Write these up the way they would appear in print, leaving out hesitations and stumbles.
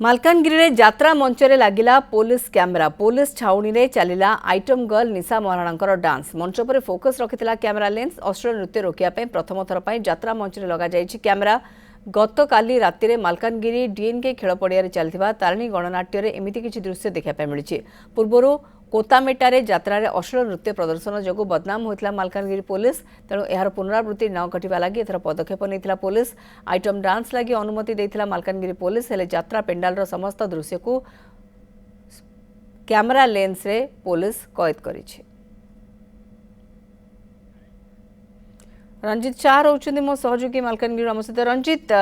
ମାଲକାନଗିରିରେ ଯାତ୍ରା ମଞ୍ଚରେ ଲାଗିଲା ପୋଲିସ କ୍ୟାମେରା। ପୋଲିସ ଛାଉଣୀରେ ଚାଲିଲା ଆଇଟମ ଗର୍ଲ ନିଶା ମହାରଣାଙ୍କର ଡାନ୍ସ। ମଞ୍ଚ ଉପରେ ଫୋକସ୍ ରଖିଥିଲା କ୍ୟାମେରା ଲେନ୍ସ। ଅଶ୍ଳୀଳ ନୃତ୍ୟ ରୋକିବା ପାଇଁ ପ୍ରଥମ ଥର ପାଇଁ ଯାତ୍ରା ମଞ୍ଚରେ ଲଗାଯାଇଛି କ୍ୟାମେରା। ଗତକାଲି ରାତିରେ ମାଲକାନଗିରି ଡିଏନକେ ଖେଳ ପଡ଼ିଆରେ ଚାଲିଥିବା ତାରିଣୀ ଗଣନାଟ୍ୟରେ ଏମିତି କିଛି ଦୃଶ୍ୟ ଦେଖିବା ପାଇଁ ମିଳିଛି। ପୂର୍ବରୁ କୋତାମେଟାରେ ଯାତ୍ରାରେ ଅଶ୍ଳୀଳ ନୃତ୍ୟ ପ୍ରଦର୍ଶନ ଯୋଗୁଁ ବଦନାମ ହୋଇଥିଲା ମାଲକାନଗିରି ପୋଲିସ। ତେଣୁ ଏହାର ପୁନରାବୃତ୍ତି ନ ଘଟିବା ଲାଗି ଏଥର ପଦକ୍ଷେପ ନେଇଥିଲା ପୋଲିସ। ଆଇଟମ ଡାନ୍ସ ଲାଗି ଅନୁମତି ଦେଇଥିଲା ମାଲକାନଗିରି ପୋଲିସ। ହେଲେ ଯାତ୍ରା ପେଣ୍ଡାଲର ସମସ୍ତ ଦୃଶ୍ୟକୁ କ୍ୟାମେରା ଲେନ୍ସରେ ପୋଲିସ କଏଦ କରିଛି। रंजित शाह रोचंदी मो सहयोगी मालकानगिरी आम सहित। रंजित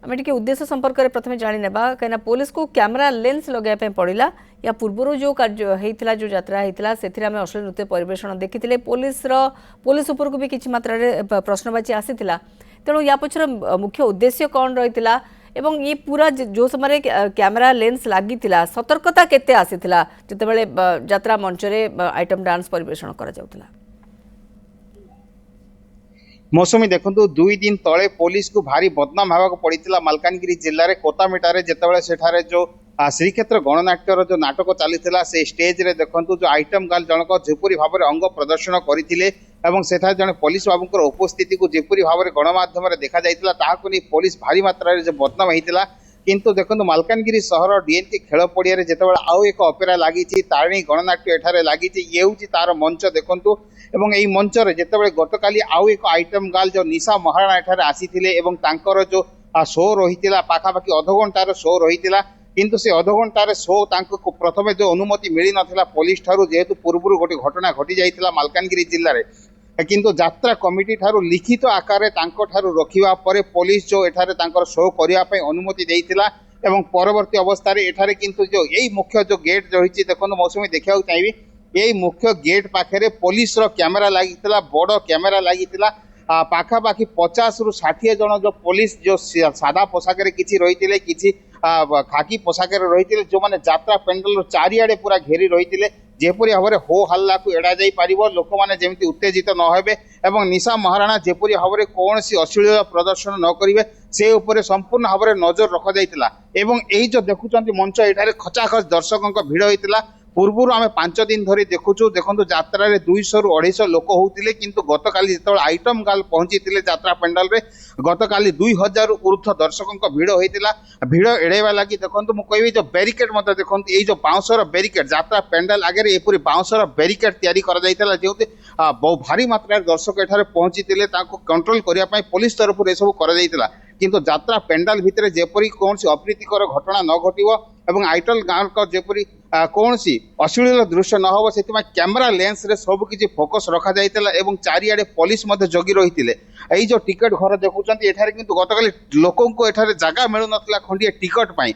आम टे उद्देश्य संपर्क में प्रथम जाने कहीं पुलिस को कैमरा लेंस लगाई पड़ा या पूर्वर जो कार्य होता जो यात्रा होता से अश्लील नृत्य परिवेषण देखी पुलिस उपरकू भी किसी मात्रा प्रश्नवाची आसीला। तेणु या पछर मुख्य उद्देश्य कौन रही एवं ये पूरा जो समय कैमरा लेंस लगी सतर्कता केते आसीला जितेबाला यात्रा मंचरे आइटम डांस परिवेषण करा जाउतला। मौसुमी देखु 2 दिन तले पुलिस को भारी बदनाम होगा पड़ा मालकानगिरी जिले में कोतामेटारे जितेबाला सेठारे जो श्रीक्षेत्र गणनाट्यर जो नाटक चली से स्टेज रे देखु जो आइटम गर्ल जनक जेपरी भाव में अंग प्रदर्शन करते सेठा जड़े पुलिस बाबूर उपस्थिति को जेपरी भाव में गणमाध्यम देखा जाता पुलिस भारी मात्रा जो बदनाम होता। किंतु देखो मालकानगिरी सहर डीएनके खेल पड़िया जितेबाला आउ एक अपेरा लगी तारिणी गणनाट्य एठारे लगी ये हूँ तार मंच देखु एवं यही मंचर जितेबाला गतकाली आउ एक आइटम गर्ल जो निशा महाराणा एठारे आसीथिले एवं तांकर जो शो रही पाखापाखि अध घंटार शो रही किंतु से अध घंटार शो तांको प्रथमे जो अनुमति मिली नथिला पुलिस ठारू जेहेतु पूर्व गोटे घटना घटी जाइथिला मालकानगिरी जिल्ला रे किंतु यात्रा कमिटी ठारू लिखित आकार तांको ठारू रखिबा परे पुलिस जो एठारे तांकर शो करिया पय अनुमति देइथिला एवं परवर्ती अवस्था रे एठारे किंतु जो यही मुख्य जो गेट रही देखो मौसुमी देखा चाहिए यही मुख्य गेट पाखे पुलिस रो कैमरा लागिथिला बड़ कैमरा लागिथिला पाखापाखि 50 रु 60 जन जो पुलिस जो सादा पोशाक किसी रही किसी खाकी पोशाक रही जो मैंने यात्रा पेंडल चारिआडे पूरा घेरी रही जेपरी भाव में हो हल्ला को एड़ा जाई पारिबो लोक माने जेमती उत्तेजित न हेबे एवं निशा महाराणा जेपरी भाव में कौन सी अश्लील प्रदर्शन न करिवे से उपरे संपूर्ण भाव में नजर रखा जाइतिला एवं एही जो देखुचंती मंच एठारे खचाखच दर्शकों भीड़ होइतिला। पूर्वर आम 5 दिन धरी देखुचु देखो यात्रा 200 रु 250 लोक होते किंतु गतकाली जो आइटम गर्ल पहुंची यात्रा पेंडाल रे गतकाली 2000 ऊर्ध्व दर्शकों भीड़ होता भीड़ एड़ेवा लगी देखो मुझे जो बैरिकेड मत देखो ये जो बाउंसर बैरिकेड यात्रा पेंडाल आगे एपरी बाउंसर बैरिकेड या जो बहु भारी मात्रा दर्शक एठारे पहुंची कंट्रोल करने पुलिस तरफ सब कर किंतु यात्रा पेंडाल भितर जेपरी कौन अप्रीतिकर घटना न घटो एवं आइटल गाँव जेपरी कौन सी अश्लील दृश्य न हो से कैमरा लेंस रे सब किसी फोकस रखा जाइतिला एवं चारिआडे पुलिस जगी रही है। जो टिकट घर देखुंत एठारे किंतु गतकाली लोकों को एठारे जगह मिलु नथिला खंडिया टिकट पाई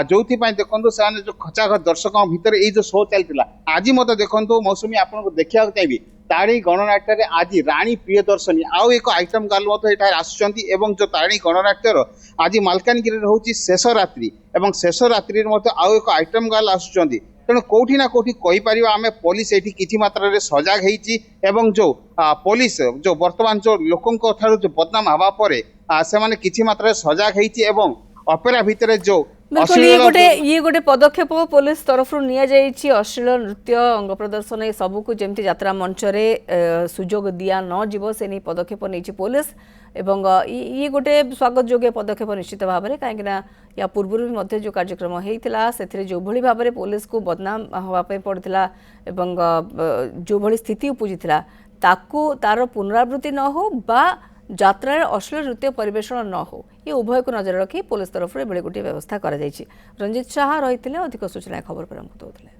जो देखो से जो खचाखच दर्शकों भितर ये जो शो चलता आज मत देखो मौसुमी आपको देखा चाहिए तारिणी गणनाट्य आज राणी प्रियदर्शनी आउ एक आइटम गर्ल आसुचंती एवं जो तारिणी गणनाट्यर आज मालकानगिरी रोची शेष रात्रि एवं शेष रात्रि आउ एक आइटम गर्ल आसुचंती तेणु कौटी ना कौटी कहीपर आम पुलिस ये किसी मात्रा सजग होती जो पुलिस जो बर्तमान जो लोकों जो बदनाम हवा पर से किसी मात्रा सजग होती अपेरा भितर जो ये गोटे पदक्षेप पुलिस तरफ अश्लील नृत्य अंग प्रदर्शन ये सबको जमती यात्रा मंचरे सुजोग दिया न जीव से नहीं पदक्षेप नहीं पुलिस एवं ये गोटे स्वागत योग्य पदक्षेप निश्चित भाव में कहीं या पूर्व भी जो कार्यक्रम होता से जो भली भाव में पुलिस को बदनाम होगापी पड़ता एवं जो भली स्थिति उपजीला तार पुनरावृत्ति न हो बा यात्रा अश्लील नृत्य परिवेषण न हो ये उभय को नजर रखी पुलिस तरफ गोटे व्यवस्था कर रंजित शाह रही अधिक सूचना खबर पर आमको दौले।